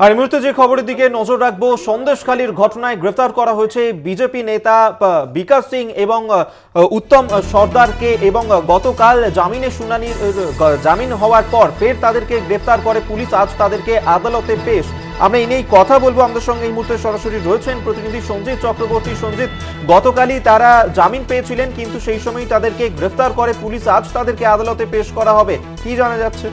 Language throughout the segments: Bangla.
আর এই মুহূর্তে যে খবরের দিকে নজর রাখবো, সন্দেশখালীর ঘটনায় গ্রেফতার করা হয়েছে বিজেপি নেতা বিকাশ সিং এবং উত্তম সর্দারকে, এবং গতকাল জামিন হওয়ার পর ফের তাদেরকে গ্রেফতার করে পুলিশ। আজ তাদেরকে আদালতে পেশ। আমরা এই নিয়েই কথা বলবো। আমাদের সঙ্গে এই মুহূর্তে সরাসরি রয়েছেন প্রতিনিধি সঞ্জিত চক্রবর্তী। সঞ্জিত, গতকালই তারা জামিন পেয়েছিলেন, কিন্তু সেই সময় তাদেরকে গ্রেফতার করে পুলিশ। আজ তাদেরকে আদালতে পেশ করা হবে, কি জানা যাচ্ছে?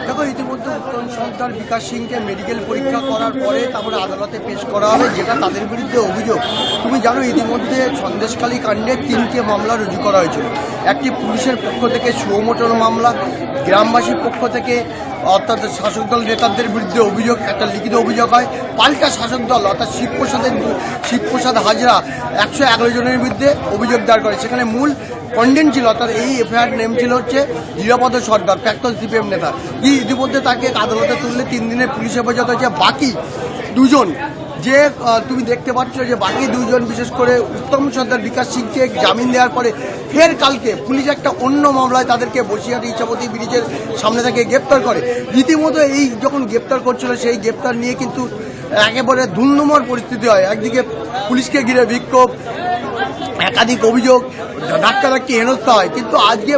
দেখো, ইতিমধ্যে উত্তম সর্দার বিকাশ সিংকে মেডিকেল পরীক্ষা করার পরে তারপরে আদালতে পেশ করা হবে, যেটা তাদের বিরুদ্ধে অভিযোগ। তুমি জানো, ইতিমধ্যে সন্দেশখালী কাণ্ডে 3টে মামলা রুজু করা হয়েছিল। একটি পুলিশের পক্ষ থেকে সুমোটর মামলা, গ্রামবাসীর পক্ষ থেকে অর্থাৎ শাসক দল নেতাদের বিরুদ্ধে অভিযোগ, একটা লিখিত অভিযোগ হয়। পাল্টা শাসক দল অর্থাৎ শিবপ্রসাদ হাজরা 111 জনের বিরুদ্ধে অভিযোগ দায়ের করে। সেখানে মূল কন্ডেন্ট ছিল, অর্থাৎ এই এফআইআর নেম ছিল হচ্ছে নিরাপদ সর্দার, প্রাক্তন সিপিএম নেতা। ইতিমধ্যে তাকে আদালতে তুললে 3 দিনের পুলিশ হেফাজত হয়েছে। বাকি দুজন, যে তুমি দেখতে পাচ্ছ যে বাকি দুজন, বিশেষ করে উত্তম সর্দার বিকাশ সিংকে জামিন দেওয়ার পরে ফের কালকে পুলিশ একটা অন্য মামলায় তাদেরকে বসিরহাট ইচ্ছাপতি ব্রিজের সামনে থেকে গ্রেপ্তার করে। রীতিমতো এই যখন গ্রেপ্তার করছিল, সেই গ্রেপ্তার নিয়ে কিন্তু একেবারে ধুন্ধুমার পরিস্থিতি হয়। একদিকে পুলিশকে ঘিরে বিক্ষোভ, একাধিক অভিযোগ, ধাক্কাধাক্কি, হেনস্থা হয়। কিন্তু আজকে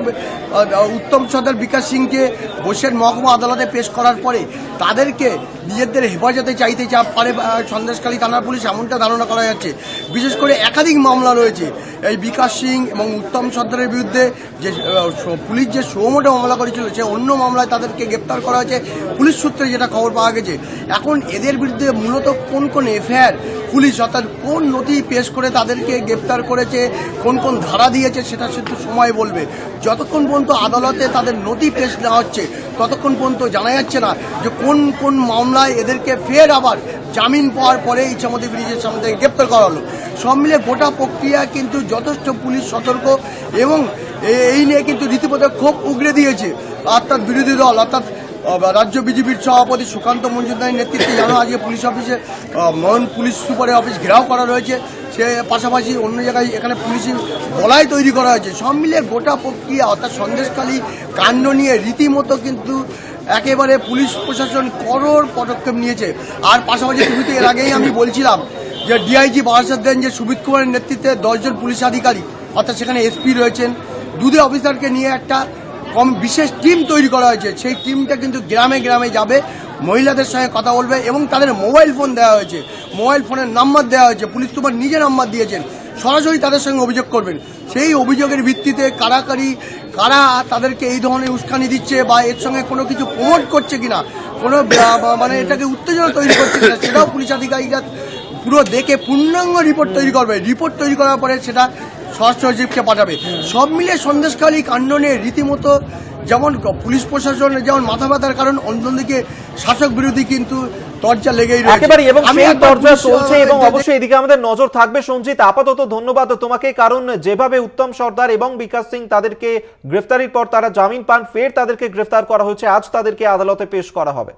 উত্তম সর্দার বিকাশ সিংকে বসিরহাট মহকুমা আদালতে পেশ করার পরে তাদেরকে নিজেদের হেফাজতে চাইতে পারে সন্দেশখালী থানার পুলিশ, এমনটা ধারণা করা যাচ্ছে। বিশেষ করে একাধিক মামলা রয়েছে এই বিকাশ সিং এবং উত্তম সর্দারের বিরুদ্ধে। যে পুলিশ যে সুমোটো মামলা করেছিল, সে অন্য মামলায় তাদেরকে গ্রেপ্তার করা হয়েছে পুলিশ সূত্রে, যেটা খবর পাওয়া গেছে। এখন এদের বিরুদ্ধে মূলত কোন কোন এফআইআর পুলিশ, অর্থাৎ কোন নথি পেশ করে তাদেরকে গ্রেপ্তার করেছে, কোন কোন ধারা দিয়েছে, সেটা শুধু সময় বলবে। যতক্ষণ পর্যন্ত আদালতে তাদের নথি পেশ দেওয়া হচ্ছে, ততক্ষণ পর্যন্ত জানা যাচ্ছে না যে কোন কোন মামলায় এদেরকে ফের আবার জামিন পাওয়ার পরে ইচ্ছামতি ব্রিজের সামনে থেকে গ্রেপ্তার করা হলো। সব মিলে গোটা প্রক্রিয়া কিন্তু যথেষ্ট পুলিশ সতর্ক, এবং এই নিয়ে কিন্তু রীতিমতো ক্ষোভ উগরে দিয়েছে অর্থাৎ বিরোধী দল, অর্থাৎ রাজ্য বিজেপির সভাপতি সুকান্ত মজুমদারের নেতৃত্বে। জানো, আজকে পুলিশ অফিসে মহান পুলিশ সুপারের অফিস ঘেরাও করা রয়েছে। সে পাশাপাশি অন্য জায়গায় এখানে পুলিশি বলয় তৈরি করা হয়েছে। সব মিলে গোটা প্রক্রিয়া অর্থাৎ সন্দেশখালী কাণ্ড নিয়ে রীতিমতো কিন্তু একেবারে পুলিশ প্রশাসন কঠোর পদক্ষেপ নিয়েছে। আর পাশাপাশি তুমি তো এর আগেই আমি বলছিলাম যে ডিআইজি বারাসাত দেন যে সুবিত কুমারের নেতৃত্বে 10 জন পুলিশ আধিকারিক, অর্থাৎ সেখানে এসপি রয়েছেন, 2 অফিসারকে নিয়ে একটা বিশেষ টিম তৈরি করা হয়েছে। সেই টিমটা কিন্তু গ্রামে গ্রামে যাবে, মহিলাদের সঙ্গে কথা বলবে, এবং তাদের মোবাইল ফোন দেওয়া হয়েছে, মোবাইল ফোনের নাম্বার দেওয়া হয়েছে। পুলিশ সুপার নিজে নাম্বার দিয়েছেন, সরাসরি তাদের সঙ্গে অভিযোগ করবেন। সেই অভিযোগের ভিত্তিতে কারা তাদেরকে এই ধরনের উস্কানি দিচ্ছে বা এর সঙ্গে কোনো কিছু প্রমোট করছে কিনা, কোনো মানে এটাকে উত্তেজনা তৈরি করছে কিনা, সেটাও পুলিশ আধিকারিকরা পুরো দেখে পূর্ণাঙ্গ রিপোর্ট তৈরি করবে। রিপোর্ট তৈরি করার পরে সেটা স্বরাষ্ট্র সচিবকে পাঠাবে। সব মিলে সন্দেশখালী কাণ্ড নিয়ে রীতিমতো যেমন পুলিশ প্রশাসনের যেমন মাথা ব্যথার কারণ, অন্যদিকে শাসক বিরোধী কিন্তু দরজা লেগেই রয়েছে একেবারে, এবং সেই দরজা চলছে, এবং অবশ্যই এদিকে আমাদের নজর থাকবে। সঞ্জিত, আপাতত ধন্যবাদ তোমাকে, কারণ যেভাবে উত্তম সর্দার এবং বিকাশ সিং তাদেরকে গ্রেফতারির পর তারা জামিন পান, ফের তাদেরকে গ্রেফতার করা হয়েছে, আজ তাদেরকে আদালতে পেশ করা হবে।